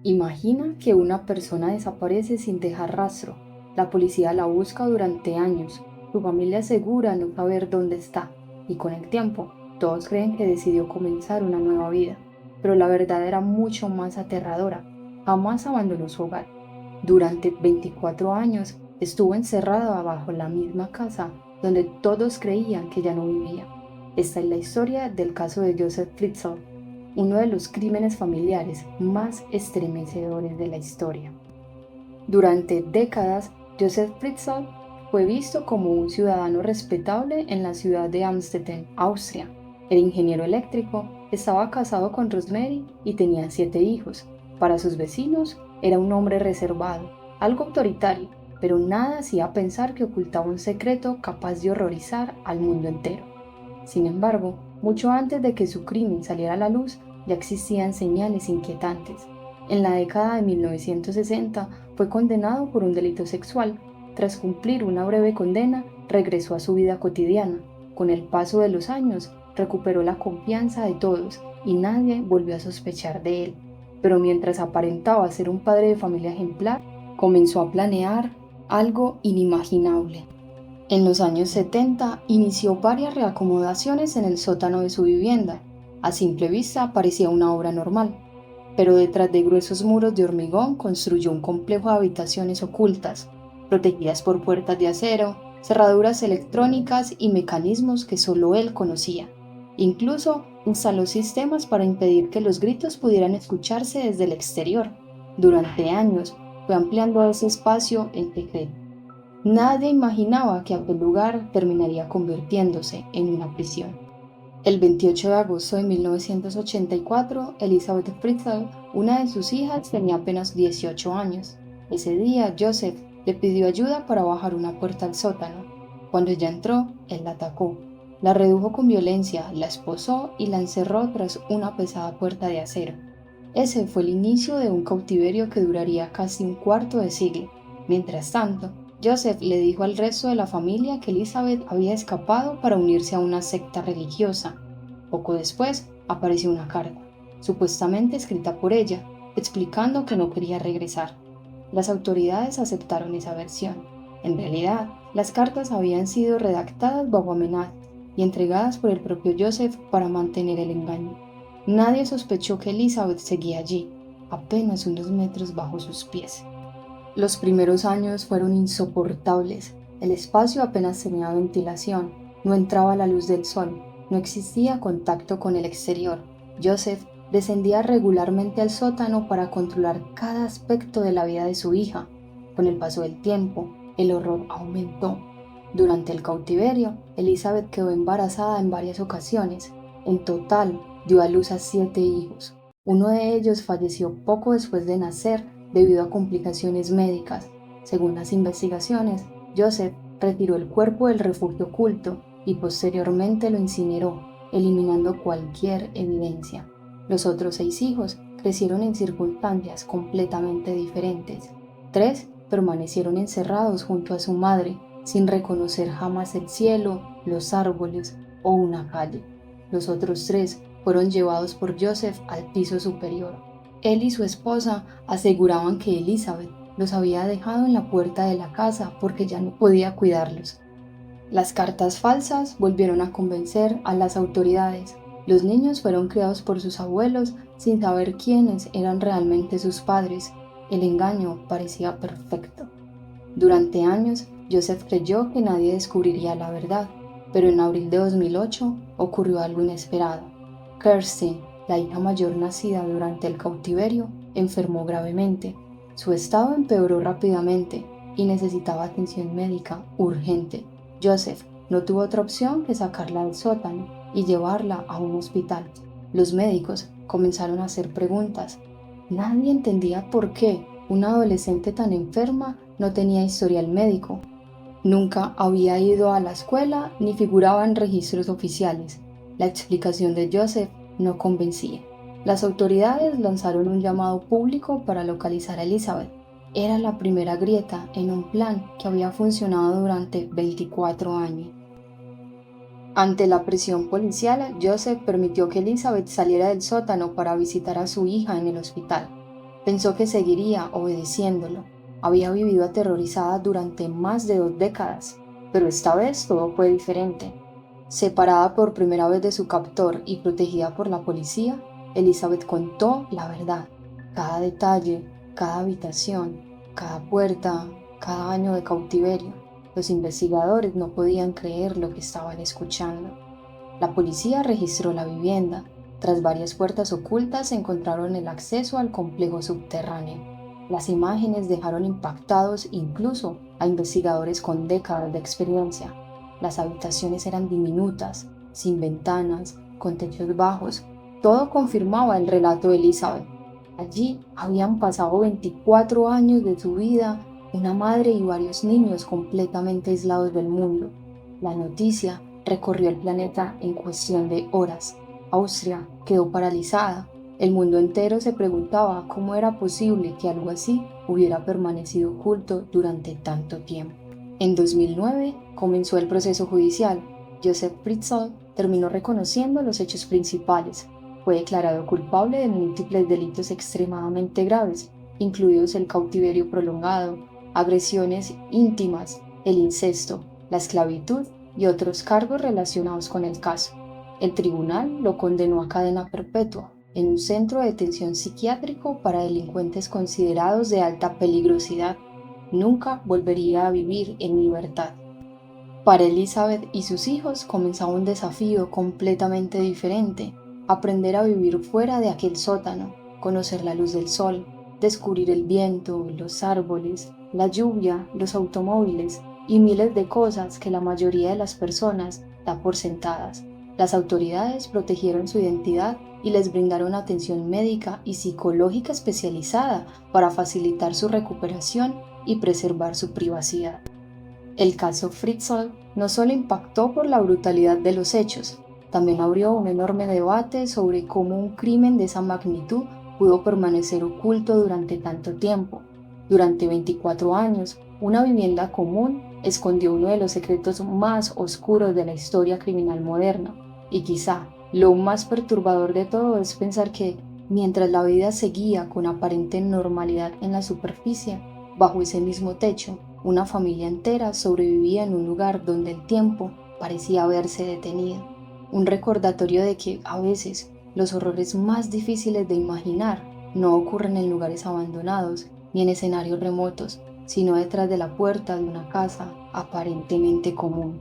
Imagina que una persona desaparece sin dejar rastro. La policía la busca durante años. Su familia asegura no saber dónde está. Y con el tiempo, todos creen que decidió comenzar una nueva vida. Pero la verdad era mucho más aterradora. Jamás abandonó su hogar. Durante 24 años estuvo encerrada bajo la misma casa donde todos creían que ya no vivía. Esta es la historia del caso de Joseph Fritzl, uno de los crímenes familiares más estremecedores de la historia. Durante décadas, Joseph Fritzl fue visto como un ciudadano respetable en la ciudad de Amstetten, Austria. Era ingeniero eléctrico, estaba casado con Rosemary y tenía 7 hijos. Para sus vecinos, era un hombre reservado, algo autoritario, pero nada hacía pensar que ocultaba un secreto capaz de horrorizar al mundo entero. Sin embargo, mucho antes de que su crimen saliera a la luz, ya existían señales inquietantes. En la década de 1960 fue condenado por un delito sexual. Tras cumplir una breve condena, regresó a su vida cotidiana. Con el paso de los años, recuperó la confianza de todos y nadie volvió a sospechar de él. Pero mientras aparentaba ser un padre de familia ejemplar, comenzó a planear algo inimaginable. En los años 70 inició varias reacomodaciones en el sótano de su vivienda. A simple vista parecía una obra normal, pero detrás de gruesos muros de hormigón construyó un complejo de habitaciones ocultas, protegidas por puertas de acero, cerraduras electrónicas y mecanismos que solo él conocía. Incluso instaló sistemas para impedir que los gritos pudieran escucharse desde el exterior. Durante años fue ampliando ese espacio en secreto. Nadie imaginaba que aquel lugar terminaría convirtiéndose en una prisión. El 28 de agosto de 1984, Elizabeth Fritzl, una de sus hijas, tenía apenas 18 años. Ese día, Joseph le pidió ayuda para bajar una puerta al sótano. Cuando ella entró, él la atacó. La redujo con violencia, la esposó y la encerró tras una pesada puerta de acero. Ese fue el inicio de un cautiverio que duraría casi un cuarto de siglo. Mientras tanto, Joseph le dijo al resto de la familia que Elizabeth había escapado para unirse a una secta religiosa. Poco después apareció una carta, supuestamente escrita por ella, explicando que no quería regresar. Las autoridades aceptaron esa versión. En realidad, las cartas habían sido redactadas bajo amenaza y entregadas por el propio Joseph para mantener el engaño. Nadie sospechó que Elizabeth seguía allí, apenas unos metros bajo sus pies. Los primeros años fueron insoportables. El espacio apenas tenía ventilación, no entraba la luz del sol, no existía contacto con el exterior. Joseph descendía regularmente al sótano para controlar cada aspecto de la vida de su hija. Con el paso del tiempo, el horror aumentó. Durante el cautiverio, Elizabeth quedó embarazada en varias ocasiones. En total, dio a luz a 7 hijos. Uno de ellos falleció poco después de nacer debido a complicaciones médicas. Según las investigaciones, Joseph retiró el cuerpo del refugio oculto y posteriormente lo incineró, eliminando cualquier evidencia. Los otros 6 hijos crecieron en circunstancias completamente diferentes. 3 permanecieron encerrados junto a su madre, sin reconocer jamás el cielo, los árboles o una calle. Los otros 3 fueron llevados por Joseph al piso superior. Él y su esposa aseguraban que Elizabeth los había dejado en la puerta de la casa porque ya no podía cuidarlos. Las cartas falsas volvieron a convencer a las autoridades. Los niños fueron criados por sus abuelos sin saber quiénes eran realmente sus padres. El engaño parecía perfecto. Durante años, Joseph creyó que nadie descubriría la verdad, pero en abril de 2008 ocurrió algo inesperado. Kerstin, la hija mayor nacida durante el cautiverio, enfermó gravemente. Su estado empeoró rápidamente y necesitaba atención médica urgente. Joseph no tuvo otra opción que sacarla del sótano y llevarla a un hospital. Los médicos comenzaron a hacer preguntas. Nadie entendía por qué una adolescente tan enferma no tenía historial médico. Nunca había ido a la escuela ni figuraba en registros oficiales. La explicación de Joseph no convencía. Las autoridades lanzaron un llamado público para localizar a Elizabeth. Era la primera grieta en un plan que había funcionado durante 24 años. Ante la presión policial, Joseph permitió que Elizabeth saliera del sótano para visitar a su hija en el hospital. Pensó que seguiría obedeciéndolo. Había vivido aterrorizada durante más de 2 décadas, pero esta vez todo fue diferente. Separada por primera vez de su captor y protegida por la policía, Elizabeth contó la verdad. Cada detalle, cada habitación, cada puerta, cada año de cautiverio. Los investigadores no podían creer lo que estaban escuchando. La policía registró la vivienda. Tras varias puertas ocultas encontraron el acceso al complejo subterráneo. Las imágenes dejaron impactados incluso a investigadores con décadas de experiencia. Las habitaciones eran diminutas, sin ventanas, con techos bajos. Todo confirmaba el relato de Elizabeth. Allí habían pasado 24 años de su vida, una madre y varios niños completamente aislados del mundo. La noticia recorrió el planeta en cuestión de horas. Austria quedó paralizada. El mundo entero se preguntaba cómo era posible que algo así hubiera permanecido oculto durante tanto tiempo. En 2009 comenzó el proceso judicial. Joseph Fritzl terminó reconociendo los hechos principales. Fue declarado culpable de múltiples delitos extremadamente graves, incluidos el cautiverio prolongado, agresiones íntimas, el incesto, la esclavitud y otros cargos relacionados con el caso. El tribunal lo condenó a cadena perpetua en un centro de detención psiquiátrico para delincuentes considerados de alta peligrosidad. Nunca volvería a vivir en libertad. Para Elizabeth y sus hijos comenzaba un desafío completamente diferente: aprender a vivir fuera de aquel sótano, conocer la luz del sol, descubrir el viento, los árboles, la lluvia, los automóviles y miles de cosas que la mayoría de las personas da por sentadas. Las autoridades protegieron su identidad y les brindaron atención médica y psicológica especializada para facilitar su recuperación y preservar su privacidad. El caso Fritzl no solo impactó por la brutalidad de los hechos, también abrió un enorme debate sobre cómo un crimen de esa magnitud pudo permanecer oculto durante tanto tiempo. Durante 24 años, una vivienda común escondió uno de los secretos más oscuros de la historia criminal moderna. Y quizá lo más perturbador de todo es pensar que, mientras la vida seguía con aparente normalidad en la superficie, bajo ese mismo techo, una familia entera sobrevivía en un lugar donde el tiempo parecía haberse detenido. Un recordatorio de que, a veces, los horrores más difíciles de imaginar no ocurren en lugares abandonados ni en escenarios remotos, sino detrás de la puerta de una casa aparentemente común.